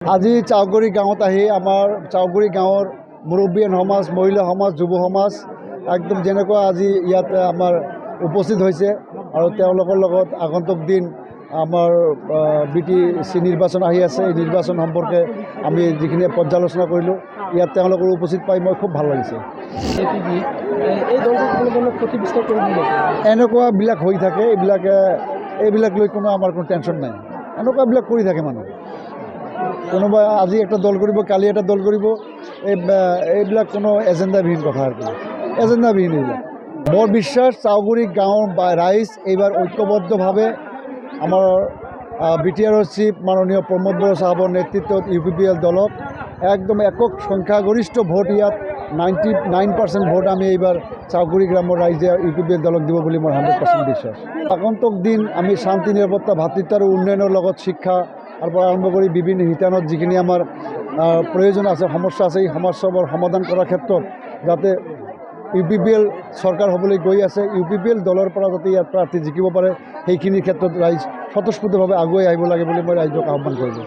আজি চাউগুৰি গাঁৱত আহি আমাৰ চাউগুৰি গাঁৱৰ মুৰব্বী সমাজ, মহিলা সমাজ, যুৱ সমাজ একদম যেনেকুৱা আজি ইয়াত আমাৰ উপস্থিত হৈছে আৰু তেওঁলোকৰ লগত আগন্তুক দিন আমাৰ BTC নিৰ্বাচন আহি আছে। এই নিৰ্বাচন সম্পৰ্কে আমি যিখিনি পৰ্যালোচনা কৰিলোঁ, ইয়াত তেওঁলোকৰ উপস্থিত পাই মই খুব ভাল লাগিছে। এনেকুৱাবিলাক হৈ থাকে, এইবিলাক লৈ আমাৰ কোনো টেনশ্যন নাই। এনেকুৱাবিলাক কৰি থাকে মানুহ, কোনোবা আজি একটা দল কৰিব, কালি এটা দল কৰিব, এইবিলাক কোনো এজেণ্ডাবিহীন কথা আৰু এজেণ্ডাবিহীন এইবিলাক। বৰ বিশ্বাস চাউগুৰি গাঁৱৰ ৰাইজ এইবাৰ ঐক্যবদ্ধভাৱে আমাৰ BTRৰ চিফ মাননীয় প্ৰমোদ বড়ো চাহাবৰ নেতৃত্বত UPPL দলক একদম একক সংখ্যাগৰিষ্ঠ ভোট, ইয়াত 99% ভোট আমি এইবাৰ চাউগুৰি গ্ৰামৰ ৰাইজে UPPL দলক দিব বুলি মোৰ 100% বিশ্বাস। আগন্তুক দিন আমি শান্তি নিৰাপত্তা, ভাতৃত্ব আৰু উন্নয়নৰ লগত শিক্ষা আৰু পৰা আৰম্ভ কৰি বিভিন্ন শিতানত যিখিনি আমাৰ প্ৰয়োজন আছে, সমস্যা আছে, এই সমস্যাবোৰ সমাধান কৰাৰ ক্ষেত্ৰত যাতে UPPL চৰকাৰ হ'বলৈ গৈ আছে, UPPL দলৰ পৰা যাতে ইয়াত প্ৰাৰ্থী জিকিব পাৰে, সেইখিনিৰ ক্ষেত্ৰত ৰাইজ স্বতঃস্ফূৰ্তভাৱে আগুৱাই আহিব লাগে বুলি মই ৰাইজক আহ্বান কৰিলোঁ।